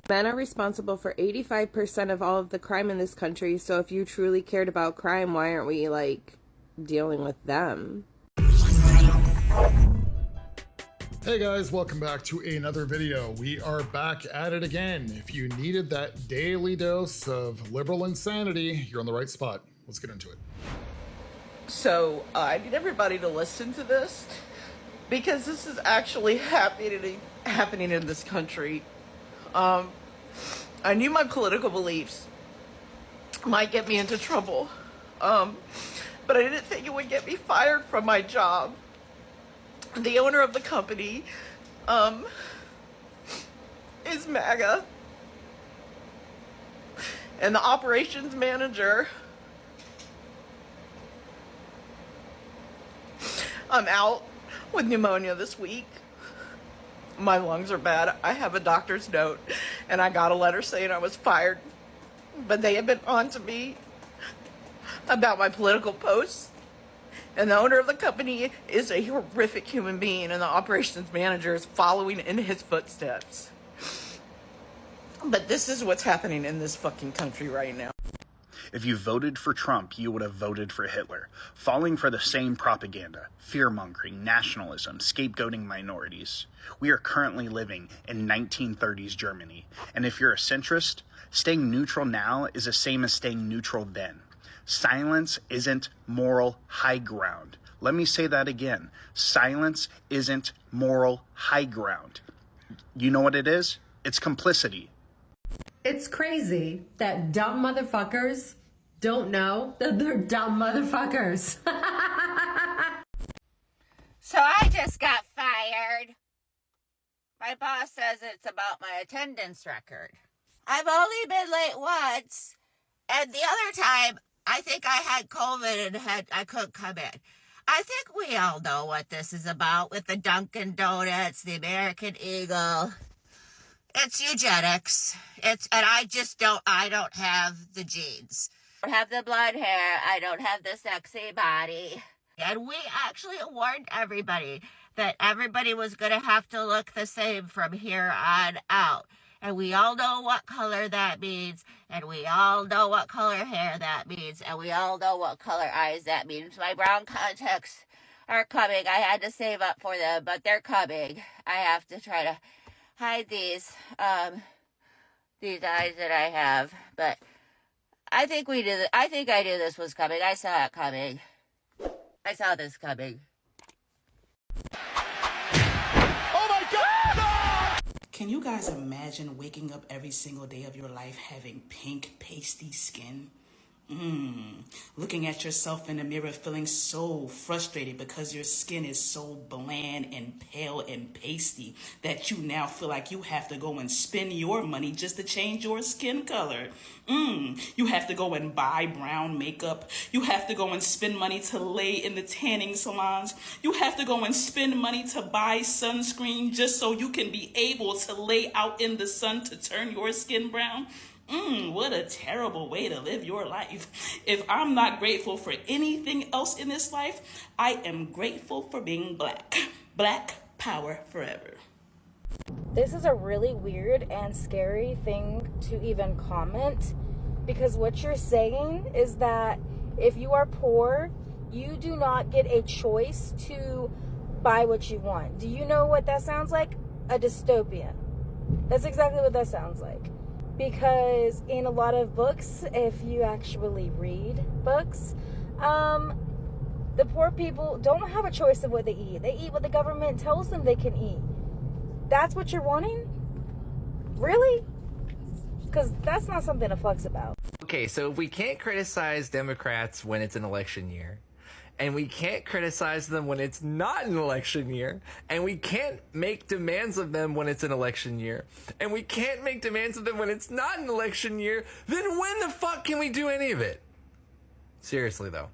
Men are responsible for 85% of all of the crime in this country, so if you truly cared about crime, why aren't we, like, dealing with them? Hey guys, welcome back to another video. We are back at it again. If you needed that daily dose of liberal insanity, you're on the right spot. Let's get into it. So I need everybody to listen to this because this is actually happening in this country. I knew my political beliefs might get me into trouble, but I didn't think it would get me fired from my job. The owner of the company is MAGA, and the operations manager, I'm out with pneumonia this week. My lungs are bad. I have a doctor's note, and I got a letter saying I was fired, but they have been on to me about my political posts. And the owner of the company is a horrific human being, and the operations manager is following in his footsteps. But this is what's happening in this fucking country right now. If you voted for Trump, you would have voted for Hitler, falling for the same propaganda, fear-mongering, nationalism, scapegoating minorities. We are currently living in 1930s Germany, and if you're a centrist, staying neutral now is the same as staying neutral then. Silence isn't moral high ground. Let me say that again. Silence isn't moral high ground. You know what it is? It's complicity. It's crazy that dumb motherfuckers don't know that they're dumb motherfuckers. So I just got fired. My boss says it's about my attendance record. I've only been late once, and the other time I think I had COVID and I couldn't come in. I think we all know what this is about with the Dunkin' Donuts, the American Eagle. It's eugenics. And I don't have the genes. I don't have the blonde hair. I don't have the sexy body. And we actually warned everybody that everybody was going to have to look the same from here on out. And we all know what color that means, and we all know what color hair that means, and we all know what color eyes that means. My brown contacts are coming. I had to save up for them, but they're coming. I have to try to hide these eyes that I have, but I think we did. I think I knew this was coming. I saw it coming. I saw this coming. Can you guys imagine waking up every single day of your life having pink, pasty skin? Looking at yourself in the mirror feeling so frustrated because your skin is so bland and pale and pasty that you now feel like you have to go and spend your money just to change your skin color. You have to go and buy brown makeup. You have to go and spend money to lay in the tanning salons. You have to go and spend money to buy sunscreen just so you can be able to lay out in the sun to turn your skin brown. What a terrible way to live your life. If I'm not grateful for anything else in this life, I am grateful for being black. Black power forever. This is a really weird and scary thing to even comment, because what you're saying is that if you are poor, you do not get a choice to buy what you want. Do you know what that sounds like? A dystopian. That's exactly what that sounds like. Because in a lot of books, if you actually read books, the poor people don't have a choice of what they eat. They eat what the government tells them they can eat. That's what you're wanting? Really? Because that's not something to fuss about. Okay, so if we can't criticize Democrats when it's an election year, and we can't criticize them when it's not an election year, and we can't make demands of them when it's an election year, and we can't make demands of them when it's not an election year, then when the fuck can we do any of it? Seriously, though.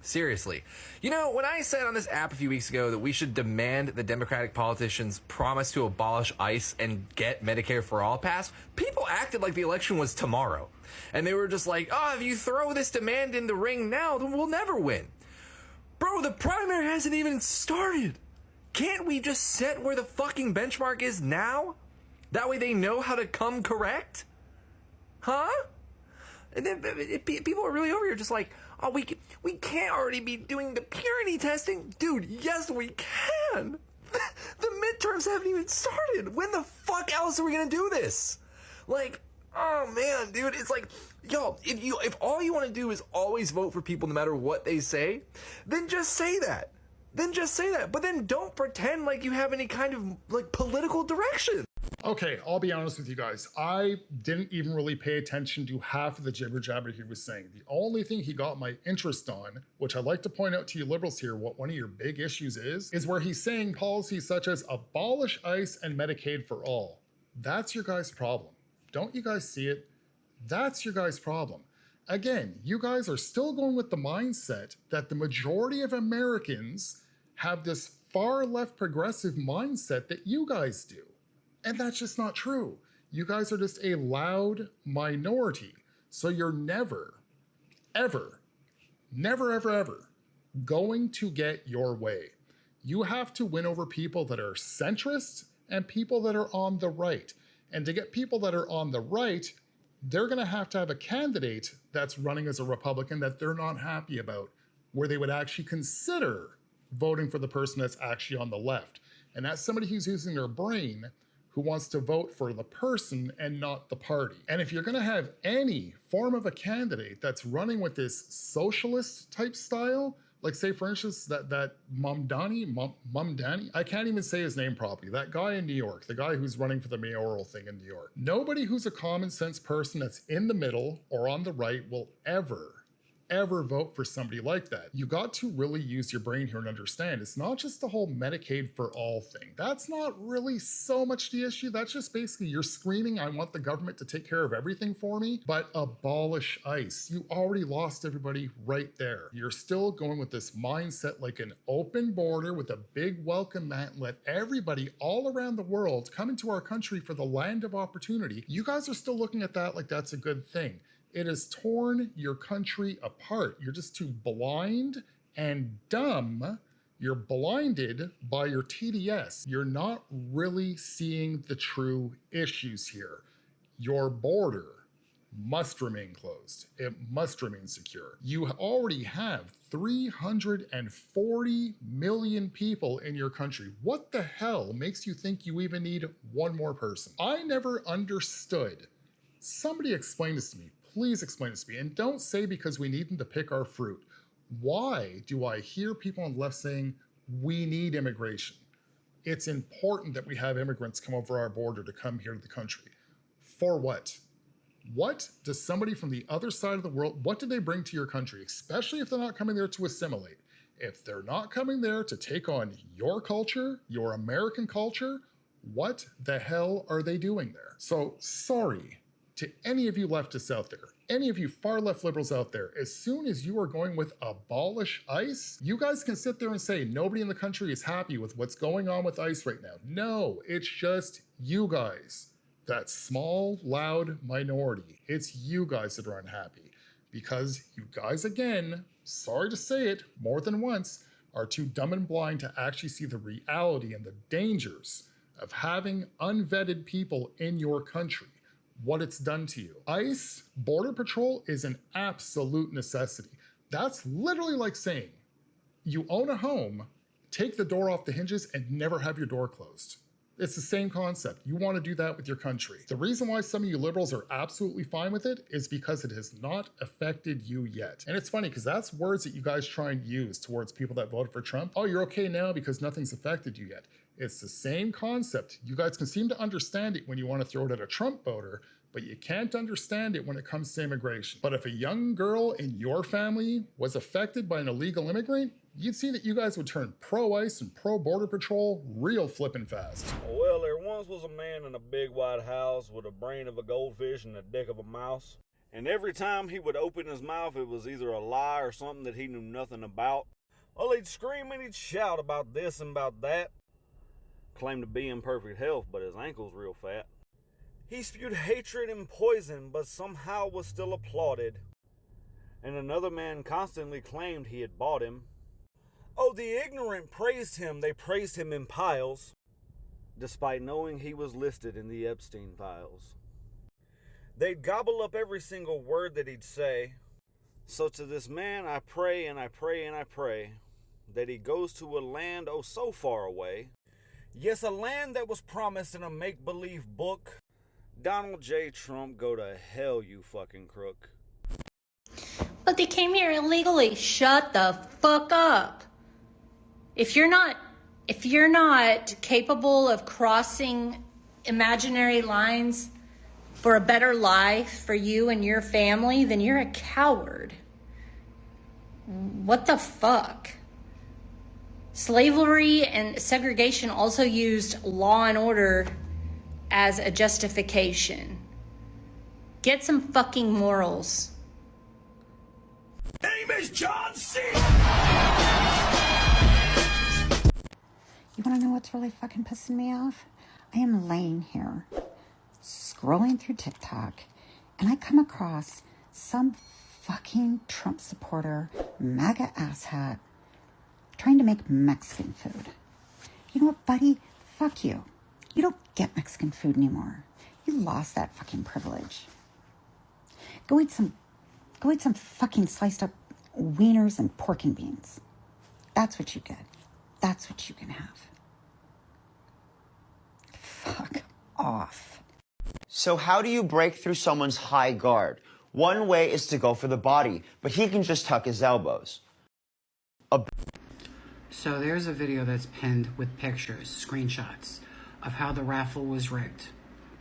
Seriously. You know, when I said on this app a few weeks ago that we should demand the Democratic politicians promise to abolish ICE and get Medicare for All passed, people acted like the election was tomorrow. And they were just like, oh, if you throw this demand in the ring now, then we'll never win. Bro, the primary hasn't even started. Can't we just set where the fucking benchmark is now? That way they know how to come correct? Huh? And then people are really over here just like, oh, we can't already be doing the purity testing. Dude, yes, we can. The midterms haven't even started. When the fuck else are we gonna do this? Like, oh man, dude, it's like, yo, if all you want to do is always vote for people no matter what they say, then just say that. But then don't pretend like you have any kind of like political direction. Okay, I'll be honest with you guys. I didn't even really pay attention to half of the jibber jabber he was saying. The only thing he got my interest on, which I'd like to point out to you liberals here, what one of your big issues is where he's saying policies such as abolish ICE and Medicaid for all. That's your guys' problem. Don't you guys see it? That's your guys' problem. Again, you guys are still going with the mindset that the majority of Americans have this far left progressive mindset that you guys do. And that's just not true. You guys are just a loud minority. So you're never, ever going to get your way. You have to win over people that are centrist and people that are on the right. And to get people that are on the right, they're gonna have to have a candidate that's running as a Republican that they're not happy about, where they would actually consider voting for the person that's actually on the left. And that's somebody who's using their brain, who wants to vote for the person and not the party. And if you're gonna have any form of a candidate that's running with this socialist type style, like say for instance, that Mamdani, I can't even say his name properly, that guy in New York, the guy who's running for the mayoral thing in New York. Nobody who's a common sense person that's in the middle or on the right will ever vote for somebody like that. You got to really use your brain here and understand it's not just the whole Medicaid for all thing. That's not really so much the issue. That's just basically you're screaming, I want the government to take care of everything for me, but abolish ICE. You already lost everybody right there. You're still going with this mindset like an open border with a big welcome mat and let everybody all around the world come into our country for the land of opportunity. You guys are still looking at that like that's a good thing. It has torn your country apart. You're just too blind and dumb. You're blinded by your TDS. You're not really seeing the true issues here. Your border must remain closed. It must remain secure. You already have 340 million people in your country. What the hell makes you think you even need one more person? I never understood. Somebody explain this to me. Please explain this to me. And don't say because we need them to pick our fruit. Why do I hear people on the left saying we need immigration? It's important that we have immigrants come over our border to come here to the country. For what? What does somebody from the other side of the world, what do they bring to your country? Especially if they're not coming there to assimilate. If they're not coming there to take on your culture, your American culture, what the hell are they doing there? So sorry to any of you leftists out there, any of you far left liberals out there, as soon as you are going with abolish ICE, you guys can sit there and say nobody in the country is happy with what's going on with ICE right now. No, it's just you guys, that small, loud minority. It's you guys that are unhappy because you guys, again, sorry to say it more than once, are too dumb and blind to actually see the reality and the dangers of having unvetted people in your country. What it's done to you. ICE, Border Patrol is an absolute necessity. That's literally like saying you own a home, take the door off the hinges and never have your door closed. It's the same concept. You want to do that with your country. The reason why some of you liberals are absolutely fine with it is because it has not affected you yet. And it's funny because that's words that you guys try and use towards people that voted for Trump. Oh, you're okay now because nothing's affected you yet. It's the same concept. You guys can seem to understand it when you want to throw it at a Trump voter, but you can't understand it when it comes to immigration. But if a young girl in your family was affected by an illegal immigrant, you'd see that you guys would turn pro-ICE and pro-Border Patrol real flippin' fast. Well, there once was a man in a big white house with a brain of a goldfish and a dick of a mouse. And every time he would open his mouth, it was either a lie or something that he knew nothing about. Well, he'd scream and he'd shout about this and about that. Claimed to be in perfect health, but his ankle's real fat. He spewed hatred and poison, but somehow was still applauded. And another man constantly claimed he had bought him. Oh, the ignorant praised him, they praised him in piles. despite knowing he was listed in the Epstein files. They'd gobble up every single word that he'd say. So to this man I pray and I pray and I pray that he goes to a land oh so far away. Yes, a land that was promised in a make-believe book. Donald J. Trump, go to hell, you fucking crook. But they came here illegally. Shut the fuck up. If you're not capable of crossing imaginary lines for a better life for you and your family, then you're a coward. What the fuck? Slavery and segregation also used law and order as a justification. Get some fucking morals. Name is John C. You want to know what's really fucking pissing me off? I am laying here, scrolling through TikTok, and I come across some fucking Trump supporter, MAGA asshat, trying to make Mexican food. You know what, buddy? Fuck you. You don't get Mexican food anymore. You lost that fucking privilege. Go eat some fucking sliced up wieners and pork and beans. That's what you get. That's what you can have. Fuck off. So how do you break through someone's high guard? One way is to go for the body, but he can just tuck his elbows. So there's a video that's pinned with pictures, screenshots of how the raffle was rigged,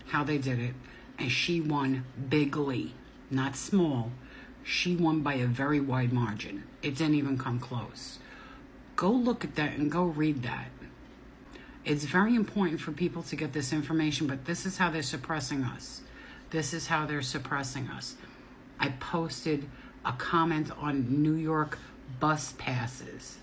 how they did it, and she won bigly, not small. She won by a very wide margin. It didn't even come close. Go look at that and go read that. It's very important for people to get this information, but this is how they're suppressing us. This is how they're suppressing us. I posted a comment on New York bus passes.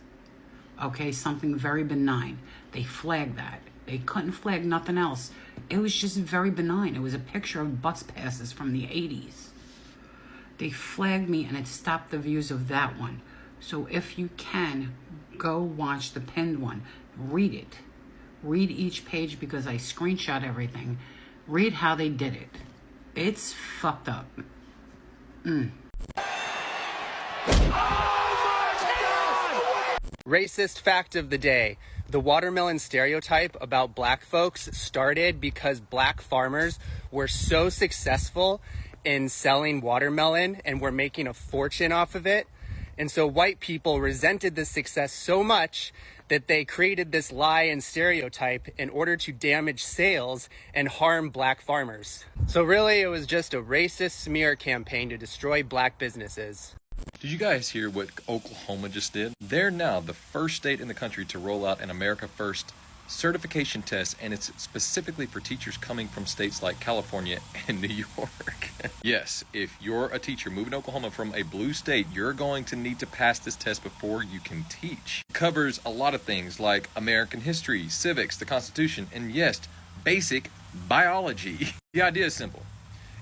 Okay, something very benign. They flagged that. They couldn't flag nothing else. It was just very benign. It was a picture of bus passes from the 80s. They flagged me and it stopped the views of that one. So if you can, go watch the pinned one. Read it. Read each page because I screenshot everything. Read how they did it. It's fucked up. Racist fact of the day. The watermelon stereotype about black folks started because black farmers were so successful in selling watermelon and were making a fortune off of it. And so white people resented this success so much that they created this lie and stereotype in order to damage sales and harm black farmers. So really, it was just a racist smear campaign to destroy black businesses. Did you guys hear what Oklahoma just did? They're now the first state in the country to roll out an America First certification test, and it's specifically for teachers coming from states like California and New York. Yes, if you're a teacher moving to Oklahoma from a blue state, you're going to need to pass this test before you can teach. It covers a lot of things like American history, civics, the Constitution, and yes, basic biology. The idea is simple.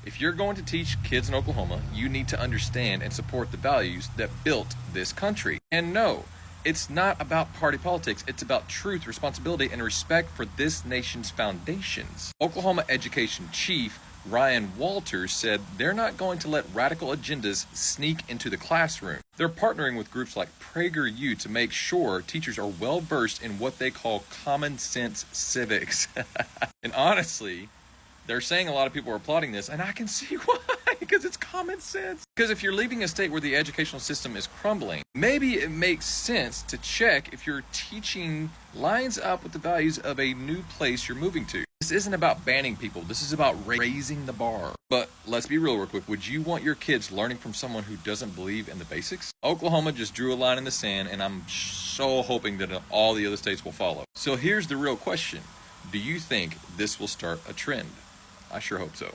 If you're going to teach kids in Oklahoma, you need to understand and support the values that built this country. And no, it's not about party politics. It's about truth, responsibility, and respect for this nation's foundations. Oklahoma Education Chief Ryan Walters said they're not going to let radical agendas sneak into the classroom. They're partnering with groups like PragerU to make sure teachers are well versed in what they call common sense civics. And honestly, they're saying a lot of people are applauding this, and I can see why, because it's common sense. Because if you're leaving a state where the educational system is crumbling, maybe it makes sense to check if your teaching lines up with the values of a new place you're moving to. This isn't about banning people. This is about raising the bar. But let's be real quick. Would you want your kids learning from someone who doesn't believe in the basics? Oklahoma just drew a line in the sand, and I'm so hoping that all the other states will follow. So here's the real question. Do you think this will start a trend? I sure hope so.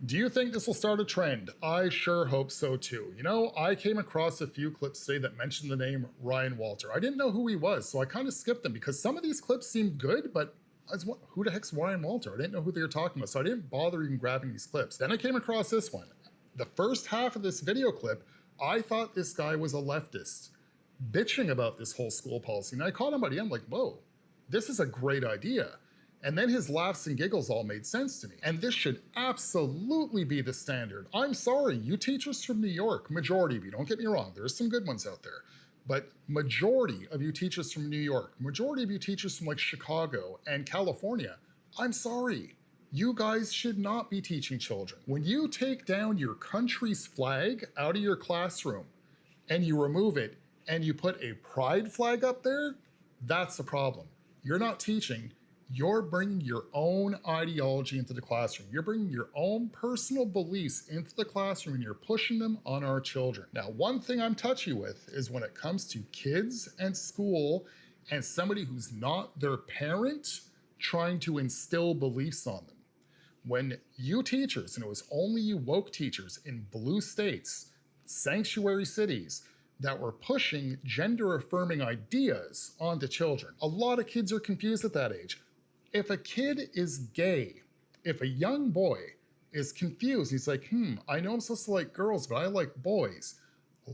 Do you think this will start a trend? I sure hope so too. You know, I came across a few clips today that mentioned the name Ryan Walter. I didn't know who he was, so I kind of skipped them because some of these clips seemed good, but who the heck's Ryan Walter? I didn't know who they were talking about, so I didn't bother even grabbing these clips. Then I came across this one. The first half of this video clip, I thought this guy was a leftist, bitching about this whole school policy. And I caught him by the end, like, whoa, this is a great idea. And then his laughs and giggles all made sense to me. And this should absolutely be the standard. I'm sorry, you teachers from New York, majority of you, don't get me wrong, there's some good ones out there. But majority of you teachers from New York, majority of you teachers from like Chicago and California, I'm sorry, you guys should not be teaching children. When you take down your country's flag out of your classroom and you remove it and you put a pride flag up there, that's a problem. You're not teaching. You're bringing your own ideology into the classroom. You're bringing your own personal beliefs into the classroom and you're pushing them on our children. Now, one thing I'm touchy with is when it comes to kids and school and somebody who's not their parent trying to instill beliefs on them. When you teachers, and it was only you woke teachers in blue states, sanctuary cities, that were pushing gender-affirming ideas onto children. A lot of kids are confused at that age. If a kid is gay, if a young boy is confused, he's like, I know I'm supposed to like girls, but I like boys.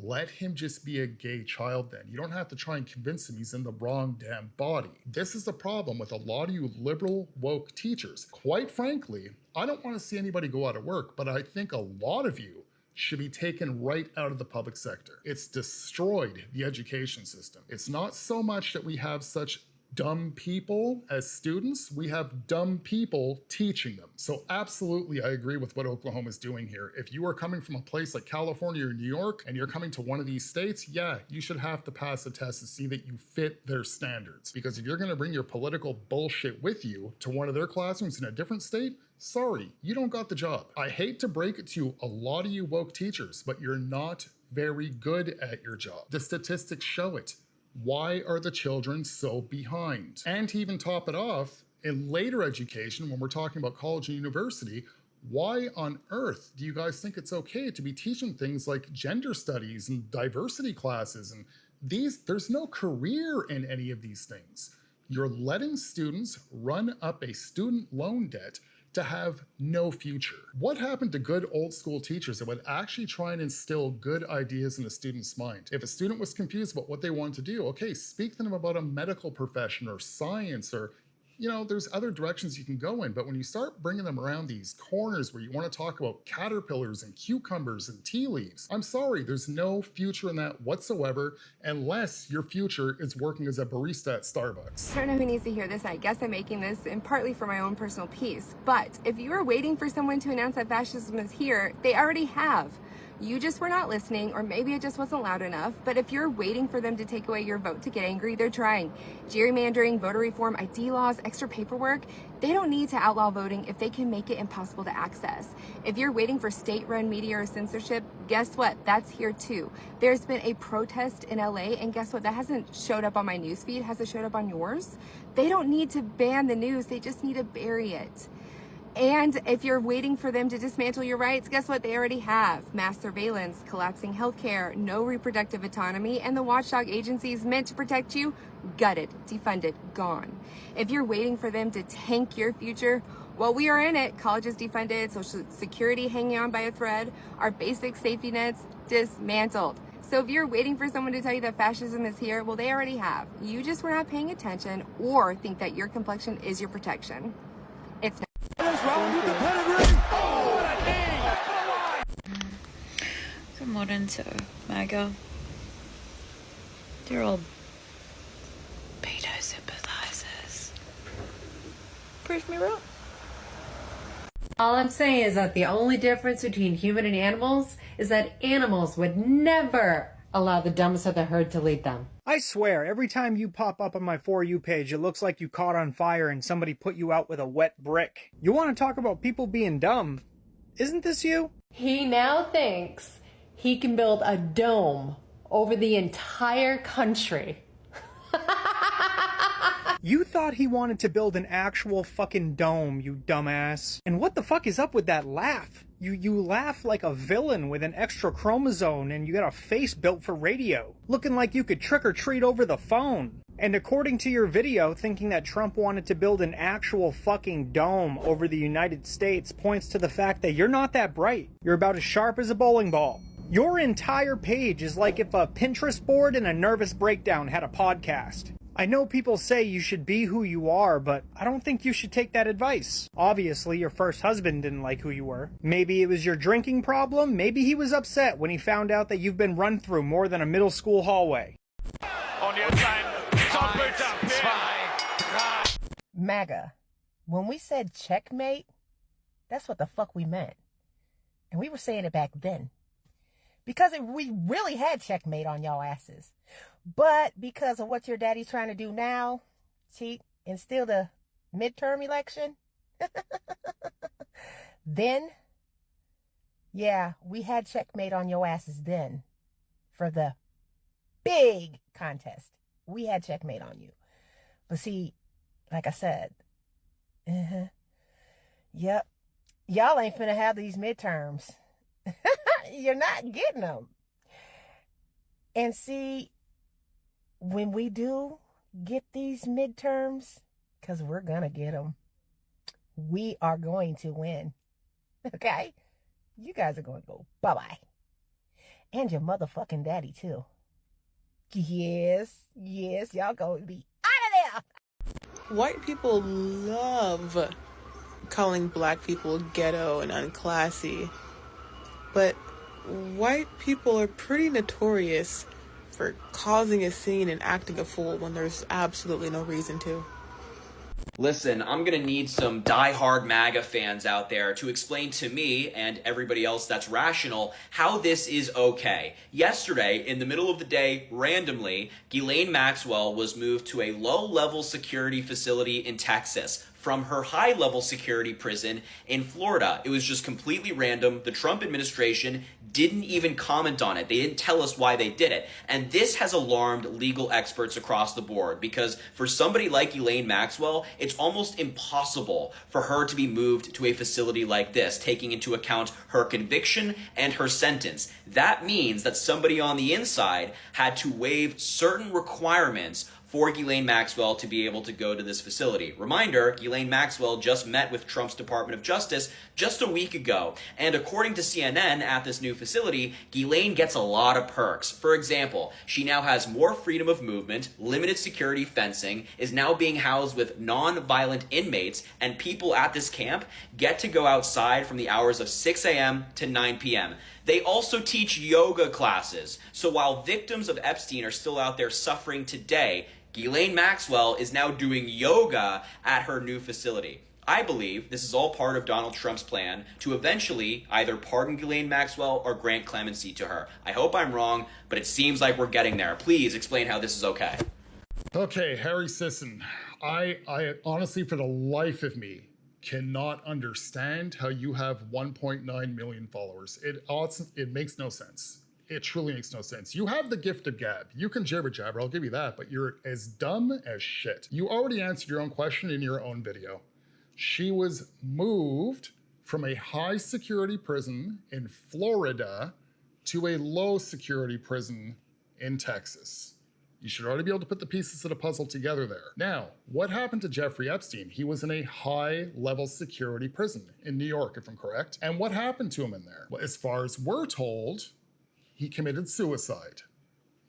Let him just be a gay child then. You don't have to try and convince him he's in the wrong damn body. This is the problem with a lot of you liberal woke teachers. Quite frankly, I don't want to see anybody go out of work, but I think a lot of you should be taken right out of the public sector. It's destroyed the education system. It's not so much that we have such dumb people as students, we have dumb people teaching them. So absolutely, I agree with what Oklahoma's doing here. If you are coming from a place like California or New York and you're coming to one of these states, yeah, you should have to pass a test to see that you fit their standards. Because if you're gonna bring your political bullshit with you to one of their classrooms in a different state, sorry, you don't got the job. I hate to break it to a lot of you woke teachers, but you're not very good at your job. The statistics show it. Why are the children so behind? And to even top it off, in later education, when we're talking about college and university, why on earth do you guys think it's okay to be teaching things like gender studies and diversity classes and there's no career in any of these things. You're letting students run up a student loan debt to have no future. What happened to good old school teachers that would actually try and instill good ideas in a student's mind? If a student was confused about what they wanted to do, okay, speak to them about a medical profession or science or, there's other directions you can go in, but when you start bringing them around these corners where you want to talk about caterpillars and cucumbers and tea leaves, I'm sorry, there's no future in that whatsoever unless your future is working as a barista at Starbucks. I don't know who needs to hear this. I guess I'm making this in partly for my own personal peace, but if you are waiting for someone to announce that fascism is here, they already have. You just were not listening, or maybe it just wasn't loud enough, but if you're waiting for them to take away your vote to get angry, they're trying. Gerrymandering, voter reform, ID laws, extra paperwork, they don't need to outlaw voting if they can make it impossible to access. If you're waiting for state-run media or censorship, guess what? That's here too. There's been a protest in LA, and guess what? That hasn't showed up on my newsfeed. Has it showed up on yours? They don't need to ban the news. They just need to bury it. And if you're waiting for them to dismantle your rights, guess what? They already have. Mass surveillance, collapsing healthcare, no reproductive autonomy, and the watchdog agencies meant to protect you, gutted, defunded, gone. If you're waiting for them to tank your future, well, we are in it. Colleges defunded, Social Security hanging on by a thread, our basic safety nets dismantled. So if you're waiting for someone to tell you that fascism is here, well, they already have. You just were not paying attention or think that your complexion is your protection. It's not. They're more into MAGA. They're all pedo sympathizers. Prove me wrong. All I'm saying is that the only difference between human and animals is that animals would never allow the dumbest of the herd to lead them. I swear, every time you pop up on my For You page, it looks like you caught on fire and somebody put you out with a wet brick. You want to talk about people being dumb? Isn't this you? He now thinks he can build a dome over the entire country. You thought he wanted to build an actual fucking dome, you dumbass. And what the fuck is up with that laugh? You laugh like a villain with an extra chromosome and you got a face built for radio. Looking like you could trick or treat over the phone. And according to your video, thinking that Trump wanted to build an actual fucking dome over the United States points to the fact that you're not that bright. You're about as sharp as a bowling ball. Your entire page is like if a Pinterest board and a nervous breakdown had a podcast. I know people say you should be who you are, but I don't think you should take that advice. Obviously, your first husband didn't like who you were. Maybe it was your drinking problem. Maybe he was upset when he found out that you've been run through more than a middle school hallway. MAGA, when we said checkmate, that's what the fuck we meant. And we were saying it back then. Because we really had checkmate on y'all asses. But because of what your daddy's trying to do now, cheat and steal the midterm election, then, yeah, we had checkmate on your asses then for the big contest. We had checkmate on you. But see, like I said, yep, y'all ain't finna have these midterms. You're not getting them. And see, when we do get these midterms, because we're gonna get them, we are going to win. Okay? You guys are going to go bye-bye. And your motherfucking daddy, too. Yes, y'all going to be out of there. White people love calling black people ghetto and unclassy, but white people are pretty notorious for causing a scene and acting a fool when there's absolutely no reason to. Listen, I'm gonna need some die-hard MAGA fans out there to explain to me and everybody else that's rational how this is okay. Yesterday, in the middle of the day, randomly, Ghislaine Maxwell was moved to a low-level security facility in Texas from her high-level security prison in Florida. It was just completely random. The Trump administration didn't even comment on it. They didn't tell us why they did it. And this has alarmed legal experts across the board because for somebody like Ghislaine Maxwell, it's almost impossible for her to be moved to a facility like this, taking into account her conviction and her sentence. That means that somebody on the inside had to waive certain requirements for Ghislaine Maxwell to be able to go to this facility. Reminder, Ghislaine Maxwell just met with Trump's Department of Justice just a week ago. And according to CNN, at this new facility, Ghislaine gets a lot of perks. For example, she now has more freedom of movement, limited security fencing, is now being housed with non-violent inmates, and people at this camp get to go outside from the hours of 6 a.m. to 9 p.m. They also teach yoga classes. So while victims of Epstein are still out there suffering today, Ghislaine Maxwell is now doing yoga at her new facility. I believe this is all part of Donald Trump's plan to eventually either pardon Ghislaine Maxwell or grant clemency to her. I hope I'm wrong, but it seems like we're getting there. Please explain how this is okay. Okay, Harry Sisson, I honestly, for the life of me, cannot understand how you have 1.9 million followers. It makes no sense. It truly makes no sense. You have the gift of gab. You can jibber jabber, I'll give you that, but you're as dumb as shit. You already answered your own question in your own video. She was moved from a high security prison in Florida to a low security prison in Texas. You should already be able to put the pieces of the puzzle together there. Now, what happened to Jeffrey Epstein? He was in a high-level security prison in New York, if I'm correct. And what happened to him in there? Well, as far as we're told, he committed suicide.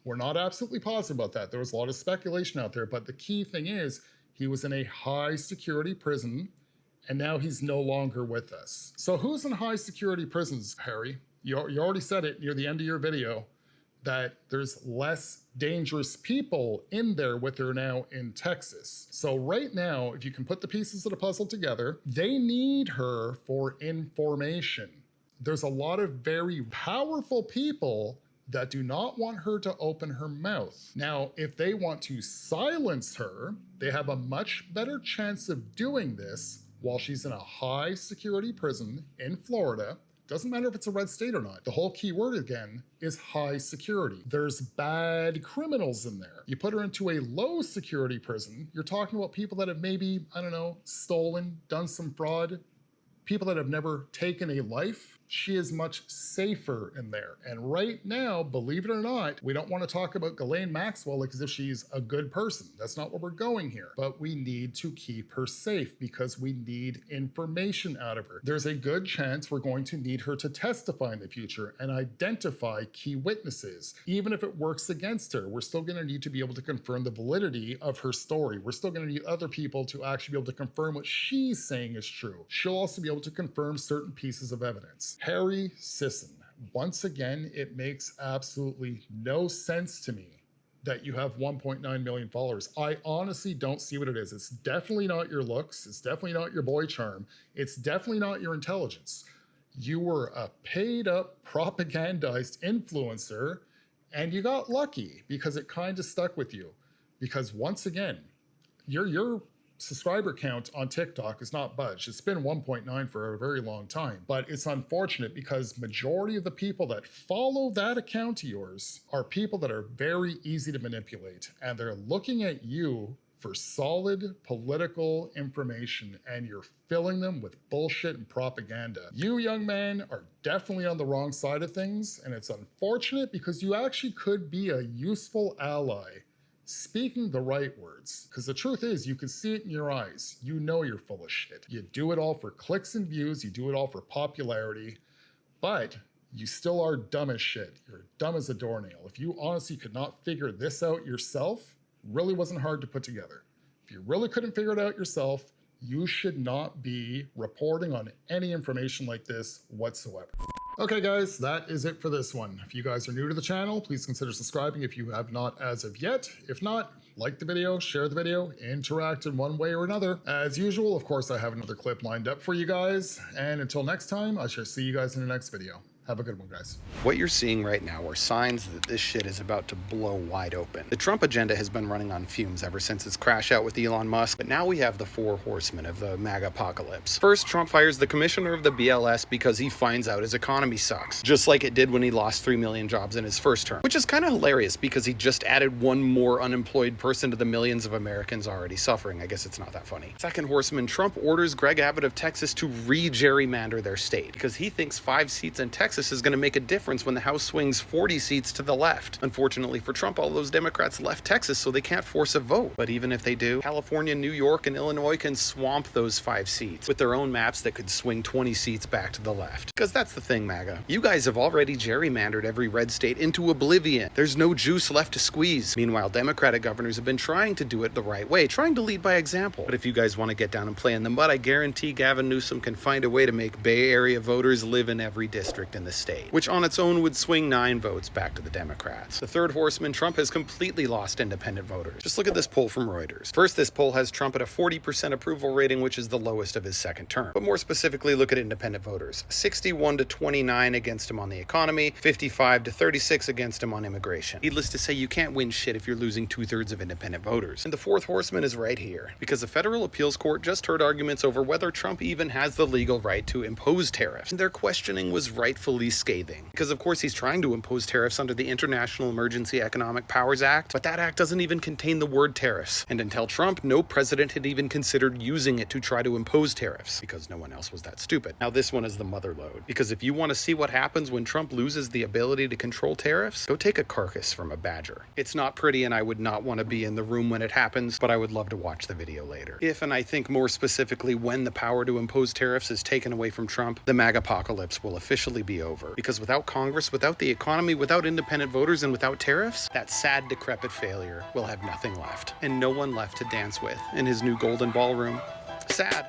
We're not absolutely positive about that. There was a lot of speculation out there, but the key thing is he was in a high security prison and now he's no longer with us. So who's in high security prisons, Harry? You already said it near the end of your video that there's less dangerous people in there with her now in Texas. So right now, if you can put the pieces of the puzzle together, they need her for information. There's a lot of very powerful people that do not want her to open her mouth. Now, if they want to silence her, they have a much better chance of doing this while she's in a high security prison in Florida. Doesn't matter if it's a red state or not. The whole key word again is high security. There's bad criminals in there. You put her into a low security prison, you're talking about people that have maybe, I don't know, stolen, done some fraud, people that have never taken a life. She is much safer in there. And right now, believe it or not, we don't want to talk about Ghislaine Maxwell like as if she's a good person. That's not what we're going here. But we need to keep her safe because we need information out of her. There's a good chance we're going to need her to testify in the future and identify key witnesses. Even if it works against her, we're still going to need to be able to confirm the validity of her story. We're still going to need other people to actually be able to confirm what she's saying is true. She'll also be able to confirm certain pieces of evidence. Harry Sisson. Once again, it makes absolutely no sense to me that you have 1.9 million followers. I honestly don't see what it is. It's definitely not your looks. It's definitely not your boy charm. It's definitely not your intelligence. You were a paid up, propagandized influencer, and you got lucky because it kind of stuck with you. Because once again, your subscriber count on TikTok is not budged. It's been 1.9 for a very long time, but it's unfortunate because majority of the people that follow that account of yours are people that are very easy to manipulate, and they're looking at you for solid political information, and you're filling them with bullshit and propaganda. You, young man, are definitely on the wrong side of things, and it's unfortunate because you actually could be a useful ally speaking the right words. Because the truth is, you can see it in your eyes. You know you're full of shit. You do it all for clicks and views, you do it all for popularity, but you still are dumb as shit. You're dumb as a doornail. If you honestly could not figure this out yourself, really wasn't hard to put together. If you really couldn't figure it out yourself, you should not be reporting on any information like this whatsoever. Okay guys, that is it for this one. If you guys are new to the channel, please consider subscribing if you have not as of yet. If not, like the video, share the video, interact in one way or another. As usual, of course, I have another clip lined up for you guys. And until next time, I shall see you guys in the next video. Have a good one, guys. What you're seeing right now are signs that this shit is about to blow wide open. The Trump agenda has been running on fumes ever since its crash out with Elon Musk, but now we have the four horsemen of the MAGA apocalypse. First, Trump fires the commissioner of the BLS because he finds out his economy sucks, just like it did when he lost 3 million jobs in his first term, which is kind of hilarious because he just added one more unemployed person to the millions of Americans already suffering. I guess it's not that funny. Second horseman, Trump orders Greg Abbott of Texas to re-gerrymander their state because he thinks 5 seats in Texas is going to make a difference when the House swings 40 seats to the left. Unfortunately for Trump, all those Democrats left Texas, so they can't force a vote. But even if they do, California, New York, and Illinois can swamp those 5 seats with their own maps that could swing 20 seats back to the left. Because that's the thing, MAGA. You guys have already gerrymandered every red state into oblivion. There's no juice left to squeeze. Meanwhile, Democratic governors have been trying to do it the right way, trying to lead by example. But if you guys want to get down and play in the mud, I guarantee Gavin Newsom can find a way to make Bay Area voters live in every district in the state, which on its own would swing 9 votes back to the Democrats. The third horseman, Trump, has completely lost independent voters. Just look at this poll from Reuters. First, this poll has Trump at a 40% approval rating, which is the lowest of his second term. But more specifically, look at independent voters. 61 to 29 against him on the economy, 55 to 36 against him on immigration. Needless to say, you can't win shit if you're losing 2/3 of independent voters. And the fourth horseman is right here, because the federal appeals court just heard arguments over whether Trump even has the legal right to impose tariffs. And their questioning was rightfully scathing. Because of course he's trying to impose tariffs under the International Emergency Economic Powers Act, but that act doesn't even contain the word tariffs. And until Trump, no president had even considered using it to try to impose tariffs, because no one else was that stupid. Now this one is the mother lode, because if you want to see what happens when Trump loses the ability to control tariffs, go take a carcass from a badger. It's not pretty, and I would not want to be in the room when it happens, but I would love to watch the video later. If, and I think more specifically when, the power to impose tariffs is taken away from Trump, the MAGA apocalypse will officially be over. Because without Congress, without the economy, without independent voters, and without tariffs, that sad, decrepit failure will have nothing left, and no one left to dance with in his new golden ballroom. Sad.